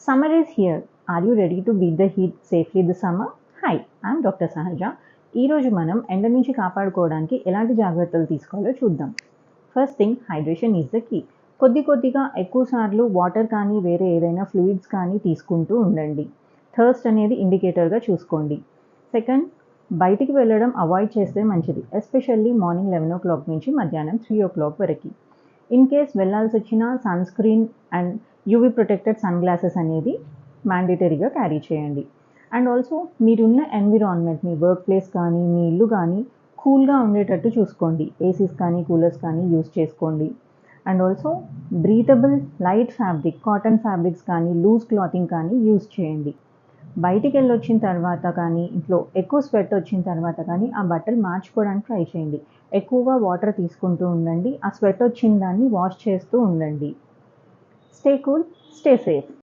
Summer is here. Are you ready to beat the heat safely this summer? Hi, I'm Dr. Sahaja. ఈరోజు మనం ఎండ నుంచి కాపాడుకోవడానికి ఎలాంటి జాగ్రత్తలు తీసుకోవాలో చూద్దాం. First thing, hydration is the key. కొద్దిగా ఎక్కువసార్లు వాటర్ కానీ వేరే ఏదైనా ఫ్లూయిడ్స్ కానీ తీసుకుంటూ ఉండండి. థర్స్ట్ అనేది ఇండికేటర్గా చూసుకోండి. సెకండ్, బయటికి వెళ్ళడం అవాయిడ్ చేస్తే మంచిది, ఎస్పెషల్లీ మార్నింగ్ 11 o'clock నుంచి మధ్యాహ్నం 3 o'clock వరకు. ఇన్ కేస్ వెళ్ళాల్సి వచ్చిన sunscreen and UV protected sunglasses అనేది మ్యాండేటరీగా క్యారీ చేయండి. అండ్ ఆల్సో మీరున్న ఎన్విరాన్మెంట్, మీ వర్క్ ప్లేస్ కానీ మీ ఇల్లు కానీ కూల్గా ఉండేటట్టు చూసుకోండి. ఏసీస్ కానీ కూలర్స్ కానీ యూస్ చేసుకోండి. And also breathable light fabric, cotton fabrics కానీ లూజ్ క్లాతింగ్ కానీ యూస్ చేయండి. బయటికి వెళ్ళి వచ్చిన తర్వాత కానీ ఇంట్లో ఎక్కువ స్వెట్ వచ్చిన తర్వాత కానీ ఆ బట్టలు మార్చుకోవడానికి ట్రై చేయండి. ఎక్కువగా వాటర్ తీసుకుంటూ ఉండండి. ఆ స్వెట్ వచ్చిన దాన్ని వాష్ చేస్తూ ఉండండి. Stay cool, stay safe.